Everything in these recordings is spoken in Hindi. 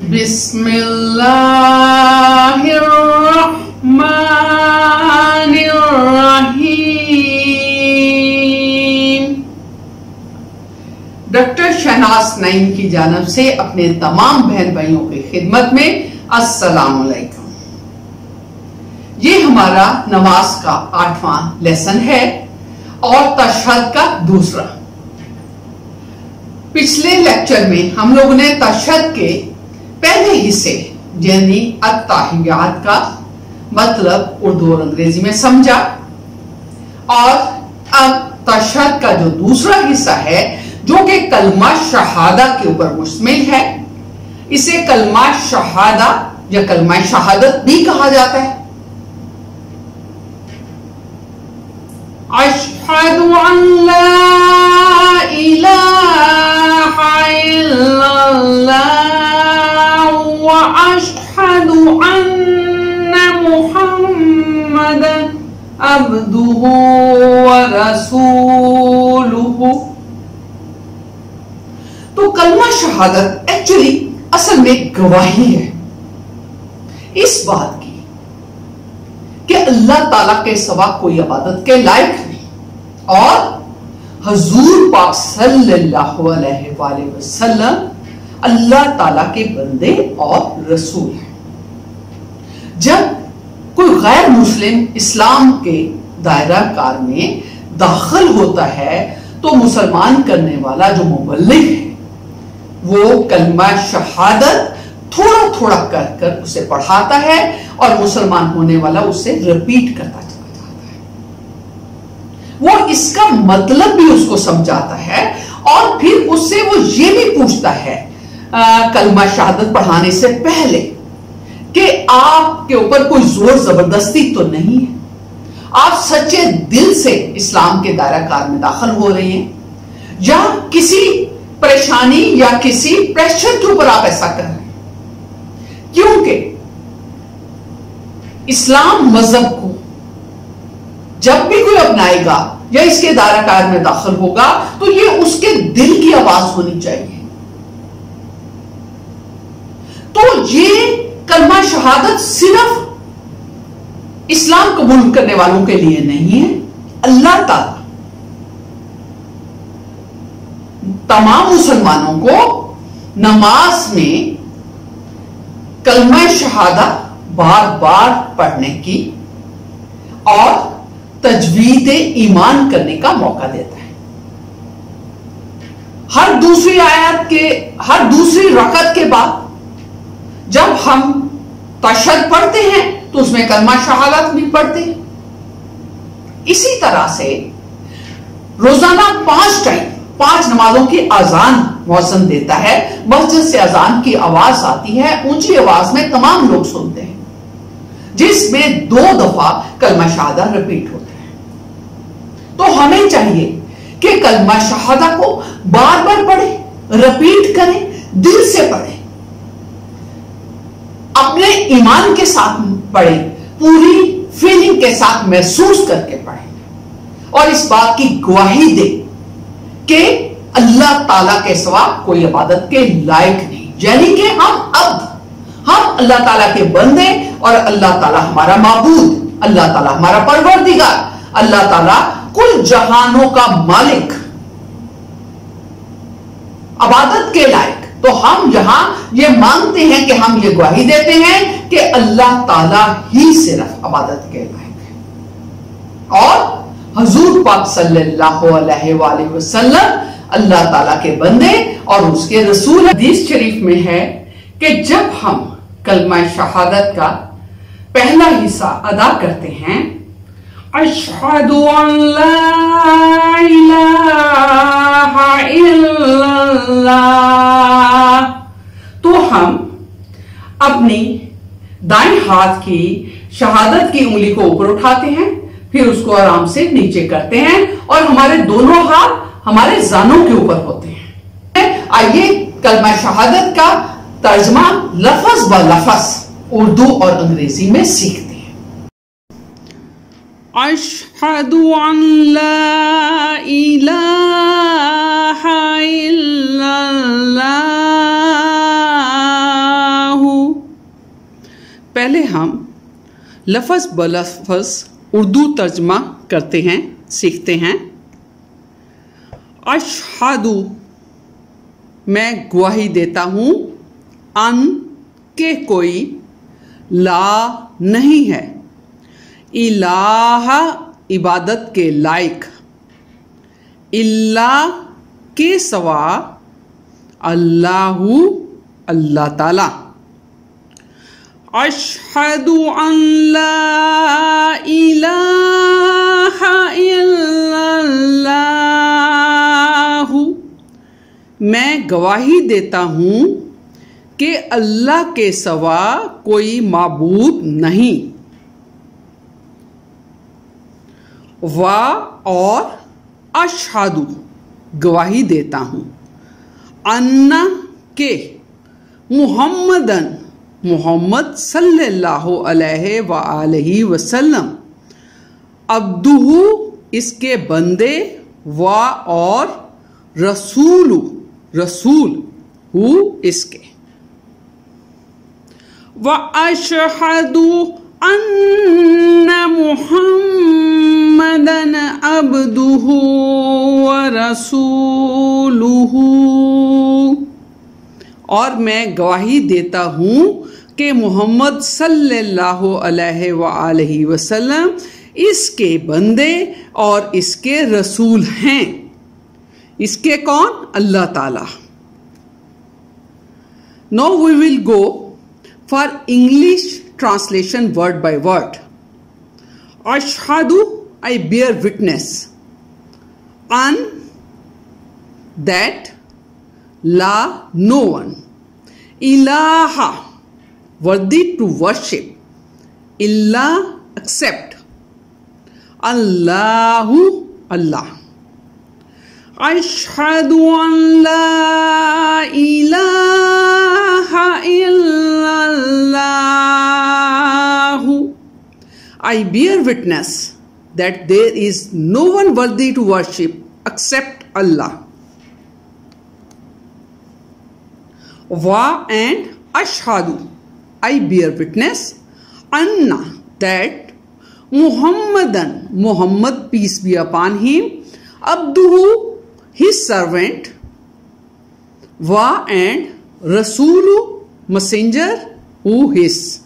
बिस्मिल्लाहिर्रहमानिर्रहीम। डॉक्टर शहनाज नईम की जानब से अपने तमाम बहन भाइयों की खिदमत में अस्सलाम वालेकुम। ये हमारा नमाज का 8वां लेसन है और तशहद का दूसरा। पिछले लेक्चर में हम लोगों ने तशहद के पहले हिस्से यानी अत्ताहियात का मतलब उर्दू और अंग्रेजी में समझा और अब तशहद का जो दूसरा हिस्सा है जो कि कलमा शहादा के ऊपर मुश्तमिल है, इसे कलमा शहादा या कलमा शहादत भी कहा जाता है। अशहदु अल्ला इलाहा इल्लल्लाह व अशहदु अन्ना मुहम्मदन अब्दुहु व रसूलुहु। तो कलमा शहादत एक्चुअली असल में गवाही है इस बात की कि अल्लाह ताला के सिवा कोई इबादत के लायक नहीं और हुजूर पाक सल्लल्लाहु अलैहि वसल्लम अल्लाह ताला के बंदे और रसूल हैं। जब कोई गैर मुस्लिम इस्लाम के दायरा कार में दाखिल होता है तो मुसलमान करने वाला जो मुबल्लिग है वो कलमा शहादत थोड़ा थोड़ा कर कर उसे पढ़ाता है और मुसलमान होने वाला उसे रिपीट करता चला जाता है। वो इसका मतलब भी उसको समझाता है और फिर उससे वो ये भी पूछता है कलमा शहादत पढ़ाने से पहले कि आपके ऊपर कोई जोर जबरदस्ती तो नहीं है, आप सच्चे दिल से इस्लाम के दायरा कार में दाखिल हो रहे हैं या किसी परेशानी या किसी प्रेशर के ऊपर आप ऐसा कर रहे हैं। क्योंकि इस्लाम मजहब को जब भी कोई अपनाएगा या इसके दायरा कार में दाखिल होगा तो ये उसके दिल की आवाज होनी चाहिए। तो ये कलमा शहादत सिर्फ इस्लाम कबूल करने वालों के लिए नहीं है, अल्लाह ताला तमाम मुसलमानों को नमाज में कलमा शहादा बार बार पढ़ने की और तजवीद ईमान करने का मौका देता है। हर दूसरी आयत के हर दूसरी रकत के बाद जब हम तशहद पढ़ते हैं तो उसमें कलमा शहादत भी पढ़ते हैं। इसी तरह से रोजाना 5 टाइम 5 नमाजों की अजान मौसम देता है। मस्जिद से अजान की आवाज आती है, ऊंची आवाज में तमाम लोग सुनते हैं, जिसमें 2 दफा कलमा शहादा रिपीट होता है। तो हमें चाहिए कि कलमा शहादा को बार बार पढ़े, रिपीट करें, दिल से पढ़े, अपने ईमान के साथ पढ़े, पूरी फीलिंग के साथ महसूस करके पढ़े और इस बात की गवाही दे कि अल्लाह ताला के सिवा कोई इबादत के लायक नहीं, यानी कि हम अल्लाह ताला के बंदे और अल्लाह ताला हमारा माबूद, अल्लाह ताला हमारा परवरदिगार, अल्लाह ताला कुल जहानों का मालिक, इबादत के लायक। तो हम यहां ये मांगते हैं कि हम ये गवाही देते हैं कि अल्लाह ताला ही सिर्फ इबादत के लायक है और हुजूर पाक सल्लल्लाहु अलैहि वसल्लम अल्लाह ताला के बंदे और उसके रसूल। हदीस शरीफ में है कि जब हम कलमा शहादत का पहला हिस्सा अदा करते हैं, अशहदु अल्ला इलाहा इल्लल्लाह, तो हम अपनी दाएं हाथ की शहादत की उंगली को ऊपर उठाते हैं, फिर उसको आराम से नीचे करते हैं और हमारे दोनों हाथ हमारे जानों के ऊपर होते हैं। आइए कलमा शहादत का तर्जमा लफ्ज ब लफ्ज उर्दू और अंग्रेजी में सीखते हैं। अशहदु अल्ला इलाहा इल्लल्लाह आइए हम लफ्ज़ ब लफ्ज़ उर्दू तर्जमा करते हैं, सीखते हैं। अशहदु, मैं गवाही देता हूँ, अन के कोई ला नहीं है, इलाहा इबादत के लायक, इल्ला के सवा, अल्लाहु अल्लाह ताला। अशहदु अन ला इलाहा इल्लल्लाहु, मैं गवाही देता हूँ कि अल्लाह के सवा कोई माबूद नहीं। वा और अशहदु, गवाही देता हूँ, अन्ना के मुहम्मदन, मुहम्मद सल्लल्लाहु अलैहि व आलिहि वसल्लम, अब्दुहु, इसके बंदे, व और रसूलु, रसूल हु, इसके। व अशहदु अन्ना मुहम्मदन अब्दुहु व रसूलुहु, और मैं गवाही देता हूँ कि मोहम्मद सल्लल्लाहु अलैहि व आलिहि वसल्लम इसके बंदे और इसके रसूल हैं। इसके कौन? अल्लाह ताला। Now we will go for English translation word by word. Ashhadu, I bear witness. An, that. La, no one. Ilaha, worthy to worship. Illa, except. Allahu, Allah. Ashhadu an la ilaha illallahu, I bear witness that there is no one worthy to worship except Allah. Wa and ashhadu, I bear witness, anna, that Muhammadan, Muhammad, peace be upon him, abduhu, his servant, wa and rasulu, messenger, who his.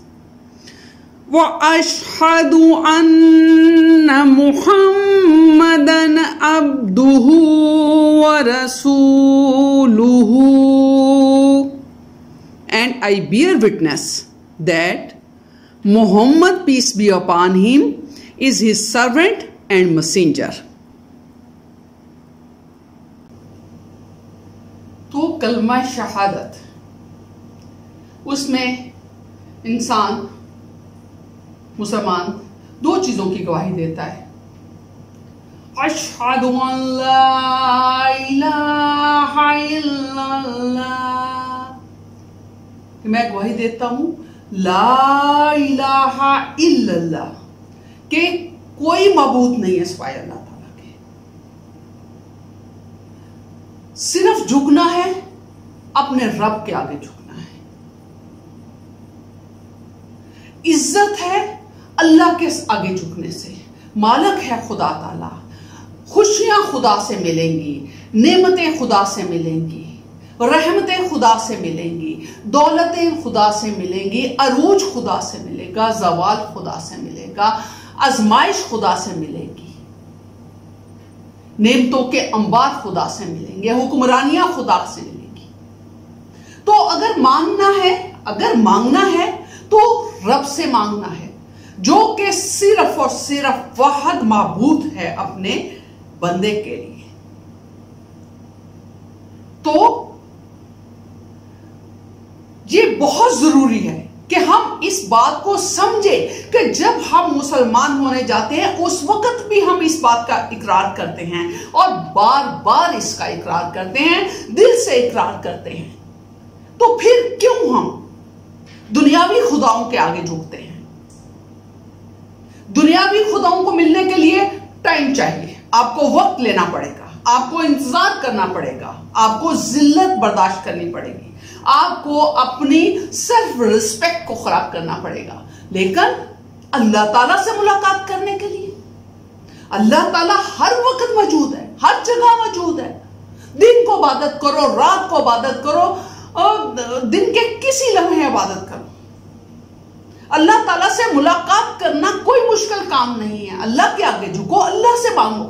Wa ashhadu anna Muhammadan abduhu wa rasuluhu, and I bear witness that Muhammad, peace be upon him, is his servant and messenger. तो कलमा शहादत, उसमें इंसान मुसलमान दो चीज़ों की गवाही देता है। अशहदु अन ला इलाहा इल्लल्लाह, कि मैं गवाही देता हूँ ला इलाहा इल्लल्लाह, कि कोई मबूद नहीं है सिवाय अल्लाह ताला के। सिर्फ झुकना है, अपने रब के आगे झुकना है। इज्जत है अल्लाह के आगे झुकने से। मालिक है खुदा ताला, खुशियां खुदा से मिलेंगी, नेमतें खुदा से मिलेंगी, रहमतें खुदा से मिलेंगी, दौलतें खुदा से मिलेंगी, अरूज खुदा से मिलेगा, जवाल खुदा से मिलेगा, आजमाइश खुदा से मिलेगी, नेमतों के अंबार खुदा से मिलेंगे, हुक्मरानियां खुदा से मिलेंगी। तो अगर मांगना है, अगर मांगना है तो रब से मांगना है, जो कि सिर्फ और सिर्फ वाहिद माबूद है अपने बंदे के लिए। तो ये बहुत जरूरी है कि हम इस बात को समझे कि जब हम मुसलमान होने जाते हैं उस वक्त भी हम इस बात का इकरार करते हैं और बार बार इसका इकरार करते हैं, दिल से इकरार करते हैं। तो फिर क्यों हम दुनियावी खुदाओं के आगे झुकते हैं? दुनियावी खुदाओं को मिलने के लिए टाइम चाहिए, आपको वक्त लेना पड़ेगा, आपको इंतजार करना पड़ेगा, आपको जिल्लत बर्दाश्त करनी पड़ेगी, आपको अपनी सेल्फ रिस्पेक्ट को खराब करना पड़ेगा। लेकिन अल्लाह ताला से मुलाकात करने के लिए अल्लाह ताला हर वक्त मौजूद है, हर जगह मौजूद है। दिन को इबादत करो, रात को इबादत करो, और दिन के किसी लम्हे इबादत करो। अल्लाह ताला से मुलाकात करना कोई मुश्किल काम नहीं है। अल्लाह के आगे झुको, अल्लाह से मांगो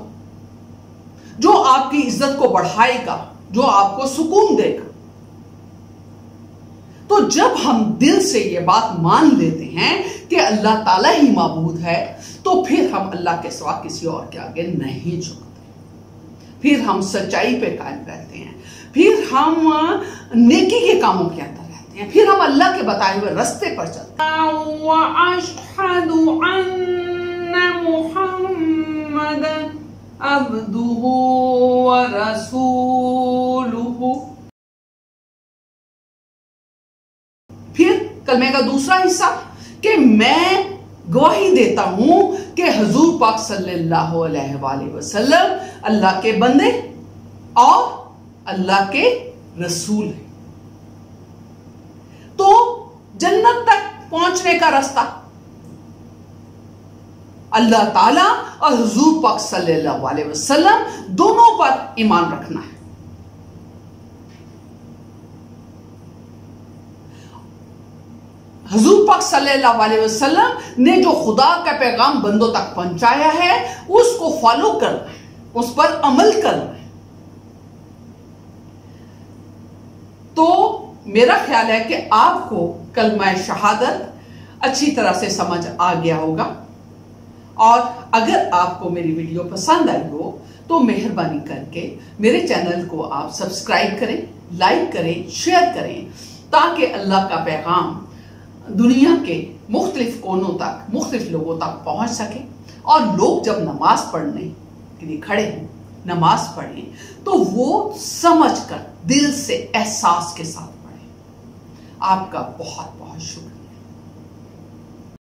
जो आपकी इज्जत को बढ़ाएगा, जो आपको सुकून देगा। तो जब हम दिल से ये बात मान लेते हैं कि अल्लाह ताला ही माबूद है, तो फिर हम अल्लाह के सिवा किसी और के आगे नहीं झुकते। फिर हम सच्चाई पे कायम रहते हैं, फिर हम नेकी के कामों के अंदर रहते हैं, फिर हम अल्लाह के बताए हुए रास्ते पर चलते हैं। अशहदु अन्ना मुहम्मदन अब्दुहु व रसूलुहु। फिर कलमे का दूसरा हिस्सा कि मैं गवाही देता हूं कि हुजूर पाक सल्लल्लाहु अलैहि वसल्लम अल्लाह के बंदे और अल्लाह के रसूल हैं। तो जन्नत तक पहुंचने का रास्ता अल्लाह ताला और हुजूर पाक सल्लल्लाहु अलैहि वसल्लम दोनों पर ईमान रखना है। हुजूर पाक सल्लल्लाहु अलैहि वसल्लम ने जो खुदा का पैगाम बंदों तक पहुंचाया है उसको फॉलो करना है, उस पर अमल करना है। तो मेरा ख्याल है कि आपको कलमा शहादत अच्छी तरह से समझ आ गया होगा, और अगर आपको मेरी वीडियो पसंद आई हो तो मेहरबानी करके मेरे चैनल को आप सब्सक्राइब करें, लाइक करें, शेयर करें, ताकि अल्लाह का पैगाम दुनिया के मुख्तलिफ कोनों तक, मुख्तलिफ लोगों तक पहुंच सके। और लोग जब नमाज पढ़ने के लिए खड़े हों, नमाज पढ़ें, तो वो समझ कर दिल से एहसास के साथ पढ़ें। आपका बहुत बहुत शुक्रिया।